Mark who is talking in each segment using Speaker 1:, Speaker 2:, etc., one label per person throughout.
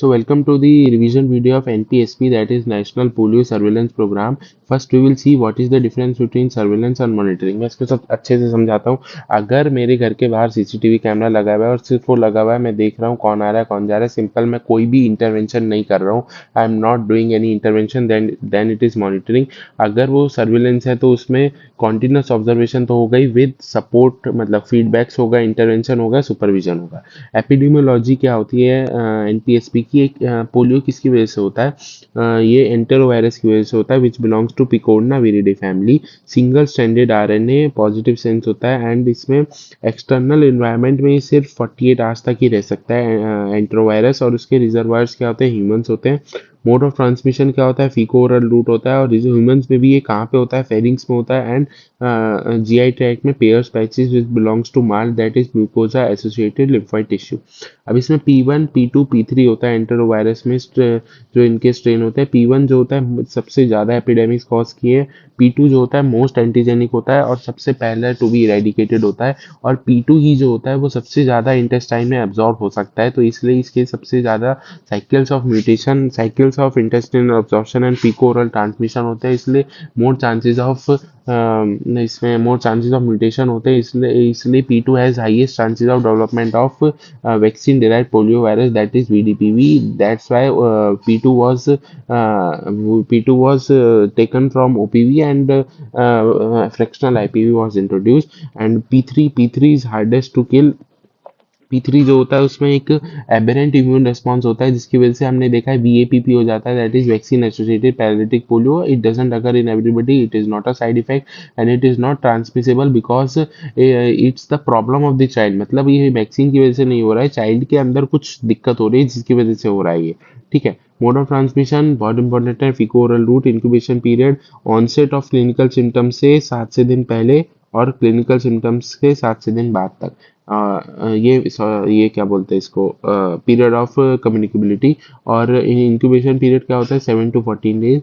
Speaker 1: So welcome to the revision video of NPSP, that is National Polio Surveillance Program. First we will see what is the difference between surveillance and monitoring. मैं इसको सब अच्छे से समझाता हूँ. अगर मेरे घर के बाहर सीसीटीवी कैमरा लगा हुआ है और सिर्फ वो लगा हुआ है, मैं देख रहा हूँ कौन आ रहा है कौन जा रहा है, सिंपल, मैं कोई भी इंटरवेंशन नहीं कर रहा हूँ, I am not doing any intervention, then it is monitoring. अगर वो सर्विलेंस है तो उसमें कॉन्टिन्यूस ऑब्जर्वेशन तो होगा ही, विद सपोर्ट, मतलब फीडबैक्स होगा, इंटरवेंशन होगा, सुपरविजन होगा. एपिडेमियोलॉजी क्या होती है एनपीएसपी की? एक पोलियो किसकी वजह से होता है? ये एंटेरोवायरस की वजह से होता है, which belongs to picornaviridae family. Single stranded RNA positive sense होता है एंड इसमें एक्सटर्नल एनवायरनमेंट में सिर्फ 48 आवर्स तक ही रह सकता है एंटेरोवायरस. और उसके रिजर्वायर्स क्या होते हैं? ह्यूमंस होते हैं. मोड ऑफ ट्रांसमिशन क्या होता है? फीको ओरल रूट होता है. और ह्यूमंस में भी ये कहाँ पे होता है? फेरिंग्स में होता है. एंड जीआई ट्रैक्ट में Peyer's patches which belongs to MALT, that is mucosa associated lymphoid tissue. अब इसमें P1, P2, P3 होता है एंटेरोवायरस में. जो इनके स्ट्रेन होते हैं, P1 जो होता है सबसे ज़्यादा एपिडेमिक्स कॉज किए. P2 जो होता है मोस्ट एंटीजेनिक होता है और सबसे पहले टू बी इरेडिकेटेड होता है. और P2 ही जो होता है वो सबसे ज़्यादा इंटेस्टाइन में एब्जॉर्ब हो सकता है, तो इसलिए इसके सबसे ज़्यादा cycles of mutation, cycles of intestinal absorption and faeco oral transmission होते हैं. इसलिए मोर चांसेस ऑफ इसमें मोर चांसेस ऑफ म्यूटेशन होते हैं. इसलिए P2 has highest chances of development of vaccine derived polio virus, that is VDPV. That's why P2 was taken from OPV, and fractional IPV was introduced. And P3 is hardest to kill. P3 जो होता है उसमें एक aberrant immune response होता है, जिसकी वजह से हमने देखा है VAPP हो जाता है, that is vaccine associated paralytic polio. It doesn't occur in everybody, it is not a side effect and it is not transmissible because it's the problem of the child. मतलब ये वैक्सीन की वजह से नहीं हो रहा है, चाइल्ड के अंदर कुछ दिक्कत हो रही है जिसकी वजह से हो रहा है ये. ठीक है. मोड ऑफ ट्रांसमिशन बहुत इंपॉर्टेंट है. Feco oral route. Incubation period onset of clinical symptoms से 7 से दिन पहले और क्लिनिकल सिम्टम्स के 7 से दिन बाद तक. ये क्या बोलते हैं इसको? Period of communicability. और इंक्यूबेशन पीरियड क्या होता है? 7 to 14 डेज.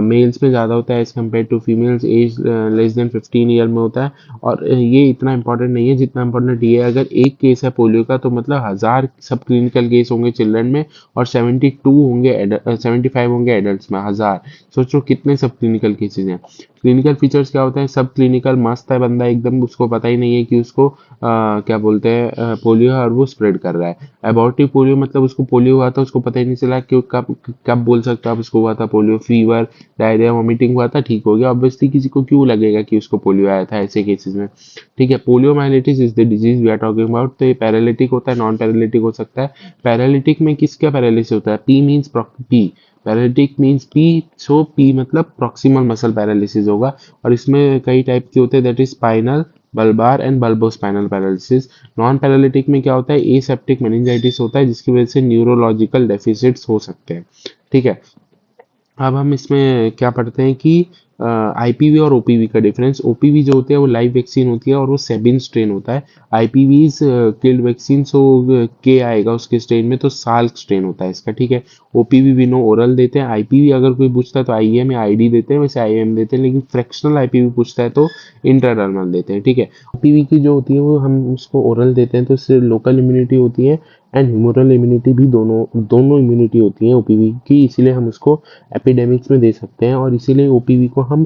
Speaker 1: मेल्स में ज़्यादा होता है as compare to females. As less than 15 year में होता है. और ये इतना इंपॉर्टेंट नहीं है जितना इंपॉर्टेंट ये है, अगर एक केस है पोलियो का तो मतलब 1000 सब क्लिनिकल केस होंगे चिल्ड्रन में और 75 होंगे एडल्ट में. 1000, सोचो कितने सब क्लिनिकल केसेज हैं. क्लिनिकल फीचर्स क्या होता है? सब क्लिनिकल मस्त है बंदा एकदम, उसको पता ही नहीं है कि उसको क्या बोलते हैं पोलियो है और वो स्प्रेड कर रहा है. अबॉर्टिव पोलियो मतलब उसको पोलियो हुआ था, उसको पता ही नहीं चला कि कब कब बोल सकते हो आप उसको हुआ था पोलियो. फीवर, डायरिया, वॉमिटिंग हुआ था, ठीक हो गया. ऑब्वियसली किसी को क्यों लगेगा कि उसको पोलियो आया था ऐसे केसेस में. ठीक है. Poliomyelitis is the disease we are talking about. तो ये पैरालिटिक होता है, नॉन पैरालिटिक हो सकता है. पैरालिटिक में किसका पैरालिसिस होता है? P means P. Paralytic means P, so P मतलब प्रॉक्सिमल मसल पैरालिसिस होगा. और इसमें कई टाइप के होते हैं, that is spinal, bulbar and bulbospinal paralysis. Non paralytic में क्या होता है? एसेप्टिक मेनिंजाइटिस होता है, जिसकी वजह से न्यूरोलॉजिकल डेफिसिट्स हो सकते हैं. ठीक है. अब हम इसमें क्या पढ़ते हैं कि आईपीवी और ओपीवी का डिफरेंस. ओपीवी जो होती है वो लाइव वैक्सीन होती है और वो सेबिन स्ट्रेन होता है. आईपीवी इज किल्ड वैक्सीन, सो के आएगा उसके स्ट्रेन में, तो साल्क स्ट्रेन होता है इसका. ठीक है. ओपीवी भी नो ओरल देते हैं. आईपीवी अगर कोई पूछता है तो आईएम या आईडी देते हैं, वैसे आईएम देते हैं, लेकिन फ्रैक्शनल आईपीवी पूछता है तो इंट्राडर्मल देते हैं. ठीक है. ओपीवी की जो होती है वो हम उसको ओरल देते हैं तो इससे लोकल इम्यूनिटी होती है एंड ह्यूमरल इम्यूनिटी भी, दोनों इम्यूनिटी होती है ओपीवी की, इसीलिए हम उसको एपिडेमिक्स में दे सकते हैं. और इसीलिए ओपीवी को हम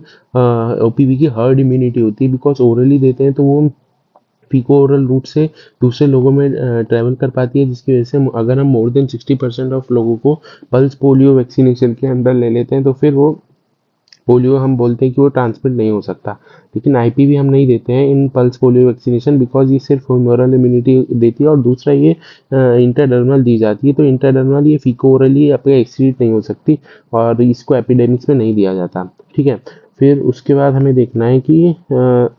Speaker 1: ओपीवी की हर्ड इम्यूनिटी होती है, बिकॉज ओरली देते हैं तो वो फीको ओरल रूट से दूसरे लोगों में ट्रैवल कर पाती है, जिसकी वजह से अगर हम मोर देन 60% ऑफ लोगों को पल्स पोलियो वैक्सीनेशन के अंदर ले लेते हैं तो फिर वो पोलियो हम बोलते हैं कि वो ट्रांसमिट नहीं हो सकता. लेकिन आईपीवी हम नहीं देते हैं in pulse polio vaccination, because ये सिर्फ ह्यूमरल इम्यूनिटी देती है और दूसरा ये इंटरडर्मल दी जाती है. तो इंटरडर्मल ये फीको ओरली आपका एक्सीड नहीं हो सकती और इसको एपिडेमिक्स में नहीं दिया जाता. ठीक है. फिर उसके बाद हमें देखना है कि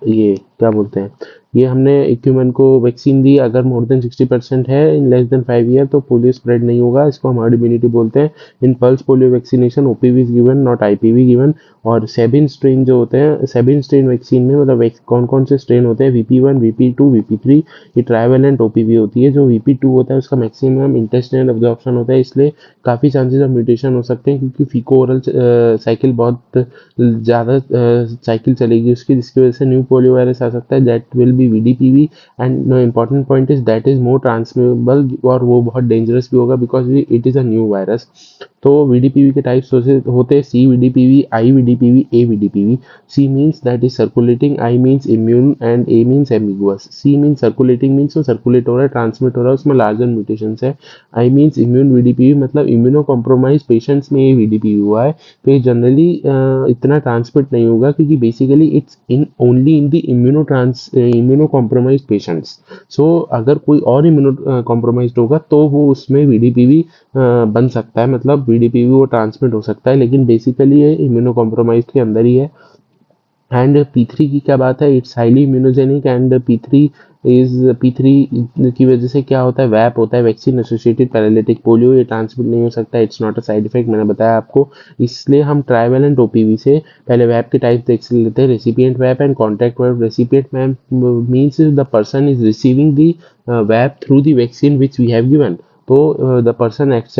Speaker 1: ये क्या बोलते हैं, ये हमने ह्यूमन को वैक्सीन दी, अगर मोर देन 60% है इन लेस देन 5 ईयर तो पोलियो स्प्रेड नहीं होगा, इसको हम हर्ड इम्यूनिटी बोलते हैं. In pulse polio vaccination OPV is given, not IPV given. और सेबिन स्ट्रेन जो होते हैं, सेबिन स्ट्रेन वैक्सीन में मतलब कौन कौन से स्ट्रेन होते हैं? VP1, VP2, VP3. ये ट्राइवेलेंट ओपीवी होती है. जो VP2 होता है उसका मैक्सिमम इंटेस्टाइनल अब्जॉर्प्शन होता है, इसलिए काफ़ी चांसेस ऑफ म्यूटेशन हो सकते हैं, क्योंकि फीको ओरल साइकिल बहुत ज़्यादा साइकिल चलेगी उसकी, जिसकी वजह से न्यू पोलियो वायरस आ सकता है, that will be VDPV and important point is that is more transmittable और वो बहुत डेंजरस भी होगा because it is a new virus. तो VDPV के टाइप्स होते हैं CVDPV, IVDPV, AVDPV। C means that is circulating, I means immune and A means ambiguous। C means circulating means वो सर्कुलेट हो रहा है, ट्रांसमिट हो रहा है, उसमें लार्जर म्यूटेशंस है। I means immune VDPV मतलब इम्यूनो कॉम्प्रोमाइज पेशेंट्स में ये VDPV हुआ है, तो ये जनरली इतना ट्रांसमिट नहीं होगा क्योंकि basically it's in only in the immunocompromise patients. So अगर कोई और इम्यूनो कॉम्प्रोमाइज होगा तो वो उसमें VDPV बन सकता है, मतलब VDPV वो ट्रांसमिट हो सकता है, लेकिन बेसिकली ये इम्यूनो कॉम्प्रोमाइज के अंदर ही है। एंड P3 की क्या बात है, it's highly immunogenic and P3 की वजह से क्या होता है, वैप होता है, वैक्सीन एसोसिएटेड पैरालिटिक पोलियो, ये ट्रांसमिट नहीं हो सकता, it's not a side effect, मैंने बताया आपको। इसलिए हम ट्राइवेलेंट OPV से पहले वैप के टाइप देख लेते हैं, recipient VAPP and contact VAPP. Recipient VAPP means the person is receiving the VAPP through the vaccine which we have given, तो the person acts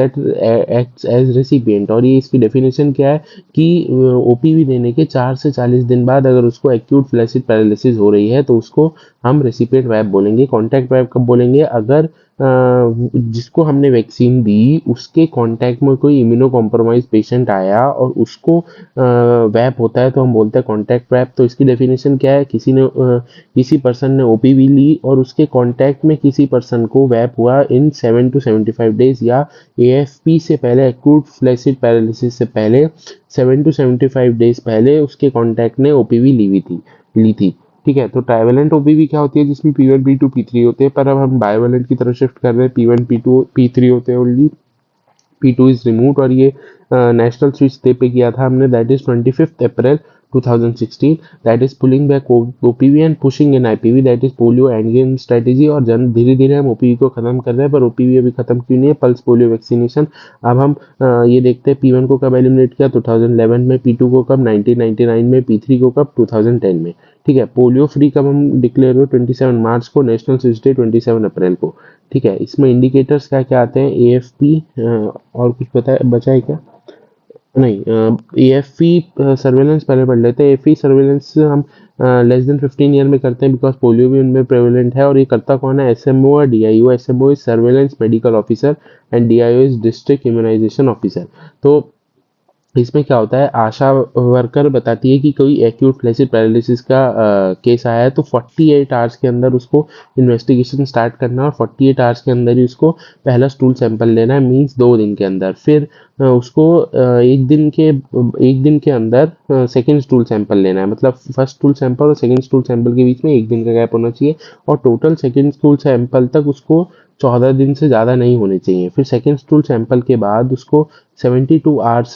Speaker 1: as recipient. और ये इसकी डेफिनेशन क्या है कि OPV देने के 4 से 40 दिन बाद अगर उसको एक्यूट फ्लैसिड पैरालिसिस हो रही है तो उसको हम रेसिपिएंट वैप बोलेंगे। कॉन्टैक्ट वैप कब बोलेंगे, अगर जिसको हमने वैक्सीन दी उसके कांटेक्ट में कोई इम्यूनो कॉम्प्रोमाइज पेशेंट आया और उसको वैप होता है तो हम बोलते हैं कांटेक्ट वैप। तो इसकी डेफिनेशन क्या है, किसी पर्सन ने OPV ली और उसके कांटेक्ट में किसी पर्सन को वैप हुआ इन 7 to 75 डेज, या AFP से पहले, एक्यूट फ्लैसिड पैरालिसिस से पहले 7 to 75 डेज पहले उसके कांटेक्ट ने OPV ली थी। ठीक है, तो ट्राइवेलेंट OPV क्या होती है, जिसमें P1 P2 P3 होते हैं, पर अब हम बाइवेलेंट की तरफ शिफ्ट कर रहे हैं, P1 P2 P3 होते हैं ओनली, P2 इज रिमूव्ड। और ये नेशनल स्विच डे पे किया था हमने, that is 25 April 2016, that is pulling back OPV and pushing in IPV, that is polio end game strategy. और धीरे धीरे हम OPV को खत्म कर रहे हैं, पर OPV अभी खत्म क्यों नहीं है, पल्स पोलियो वैक्सीनेशन। अब हम ये देखते हैं P1 को कब एलिमिनेट किया, 2011 में, P2 को कब 1999 में, P3 को कब 2010 में। ठीक है, पोलियो फ्री कब हम डिक्लेयर हुए, 27 मार्च को, नेशनल स्विच डे 27 अप्रैल को। ठीक है, इसमें इंडिकेटर्स क्या क्या आते हैं, AFP और कुछ बचा है क्या, नहीं, AFP सर्वेलेंस पहले पढ़ लेते हैं। AFP सर्वेलेंस हम लेस देन 15 ईयर में करते हैं बिकॉज पोलियो भी उनमें प्रेवलेंट है। और ये करता कौन है, SMO और DIO। SMO is surveillance medical officer and DIO is district immunisation officer. तो इसमें क्या होता है, आशा वर्कर बताती है कि कोई एक्यूट फ्लैसिड पैरालिसिस का केस आया है तो 48 आवर्स के अंदर उसको इन्वेस्टिगेशन स्टार्ट करना, और 48 आवर्स के अंदर ही उसको पहला स्टूल सैंपल लेना है, मींस 2 दिन के अंदर। फिर उसको एक दिन के अंदर सेकेंड स्टूल सैंपल लेना है, मतलब फर्स्ट स्टूल सैंपल और सेकेंड स्टूल सैंपल के बीच में 1 दिन का गैप होना चाहिए, और टोटल सेकेंड स्टूल सैंपल तक उसको 14 दिन से ज़्यादा नहीं होने चाहिए। फिर सेकेंड स्टूल सैंपल के बाद उसको 72 आवर्स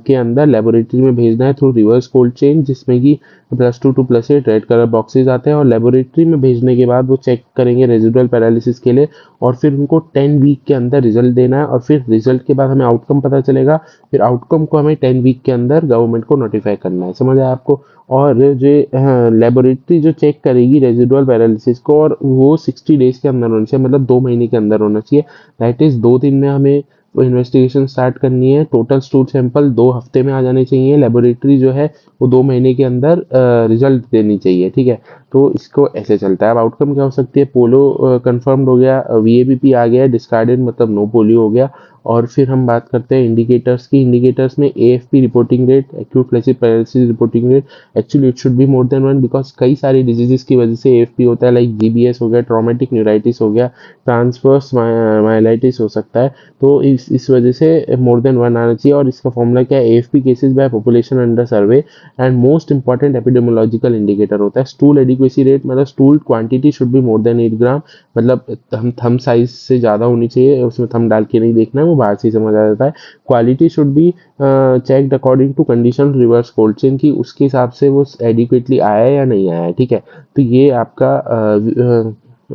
Speaker 1: के अंदर लेबोरेटरी में भेजना है थ्रू रिवर्स कोल्ड चेन, जिसमें कि +2 to +8 रेड कलर बॉक्सेस आते हैं, और लेबोरेटरी में भेजने के बाद वो चेक करेंगे रेजिडुअल पैरालिसिस के लिए, और फिर उनको 10 वीक के अंदर रिजल्ट देना है, और फिर रिजल्ट के बाद हमें आउटकम पता चलेगा, फिर आउटकम को हमें 10 वीक के अंदर गवर्नमेंट को नोटिफाई करना है। समझ आया आपको। और जो लेबोरेटरी जो चेक करेगी रेजिडुअल पैरालिसिस को, और वो 60 डेज के अंदर होना चाहिए, मतलब 2 महीने के अंदर होना चाहिए। दैट इज 2 दिन में हमें वो इन्वेस्टिगेशन स्टार्ट करनी है, टोटल स्टूल सैंपल 2 हफ्ते में आ जाने चाहिए, लेबोरेटरी जो है वो 2 महीने के अंदर रिजल्ट देनी चाहिए। ठीक है, तो इसको ऐसे चलता है। अब आउटकम क्या हो सकती है, पोलो कंफर्म्ड हो गया, VABP आ गया, डिस्कार्डेड मतलब नो पोलियो हो गया। और फिर हम बात करते हैं इंडिकेटर्स की। इंडिकेटर्स में AFP reporting rate, acute flaccid paralysis reporting rate, actually it should be more than 1 because कई सारी डिजीजेस की वजह से AFP होता है, लाइक GBS हो गया, ट्रॉमेटिक न्यूराइटिस हो गया, ट्रांसवर्स माइलाइटिस हो सकता है, तो इस वजह से मोर देन 1 आना चाहिए। और इसका फॉर्मूला क्या है, AFP cases by population under survey, and most important epidemiological indicator होता है स्टूल एडिक्वेसी रेट, मतलब stool quantity should be more than 8 ग्राम, मतलब थम साइज से ज़्यादा होनी चाहिए, उसमें थम डाल के नहीं देखना है, वो बाहर से ही समझ आ जाता है। Quality should be checked according to condition reverse cold chain, की उसके हिसाब से वो एडिक्वेटली आया है या नहीं आया है। ठीक है, तो ये आपका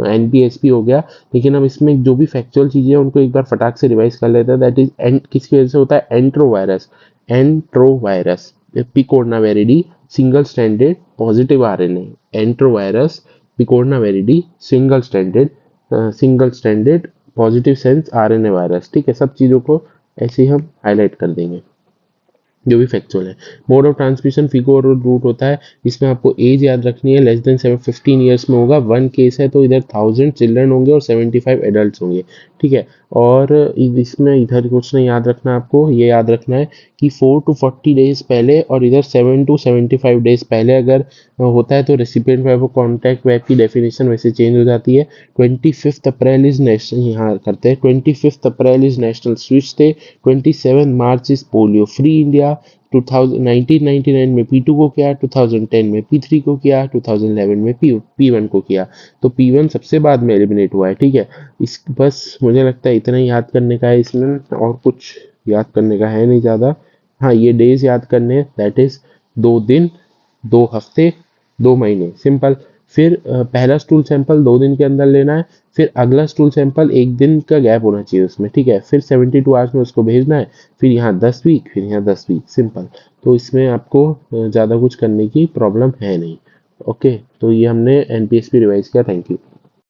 Speaker 1: NPSP हो गया। लेकिन हम इसमें जो भी फैक्चुअल चीज़ें हैं उनको एक बार फटाक से रिवाइज कर लेते हैं। दैट इज किसकी वजह से होता है, enterovirus picornaviridae single standard positive RNA, enterovirus picornaviridae single standard positive sense RNA virus. ठीक है, सब चीज़ों को ऐसे ही हम हाईलाइट कर देंगे। जो भी फैक्चुअल है। मोड ऑफ ट्रांसमिशन फीको और रूट होता है। इसमें आपको एज याद रखनी है, लेस देन 15 ईयर्स में होगा। 1 केस है तो इधर 1000 चिल्ड्रन होंगे और 75 एडल्ट होंगे, ठीक है। और इसमें इधर कुछ नहीं याद रखना, आपको ये याद रखना है कि 4 to 40 डेज पहले और इधर 7 to 75 डेज पहले अगर होता है तो रेसिपिएंट वेब और कॉन्टैक्ट वेब की डेफिनेशन वैसे चेंज हो जाती है। 25 अप्रैल इज नेशनल, यहाँ करते हैं 25 April is national switch day. 27 March is polio free India. 1999 में P2 को किया, 2010 में P3 को किया, 2011 में P1 को किया। तो P1 सबसे बाद में एलिमिनेट हुआ है, ठीक है। इस बस मुझे लगता है इतना ही याद करने का है इसमें, और कुछ याद करने का है नहीं ज़्यादा। हाँ, ये डेज याद करने हैं, दैट इज 2 दिन, 2 हफ्ते, 2 महीने, सिंपल। फिर पहला स्टूल सैंपल 2 दिन के अंदर लेना है, फिर अगला स्टूल सैंपल 1 दिन का गैप होना चाहिए उसमें, ठीक है। फिर 72 आवर्स में उसको भेजना है, फिर यहाँ 10 वीक, फिर यहाँ 10 वीक, सिंपल। तो इसमें आपको ज़्यादा कुछ करने की प्रॉब्लम है नहीं। ओके, तो ये हमने एनपीएसपी रिवाइज किया। Thank you.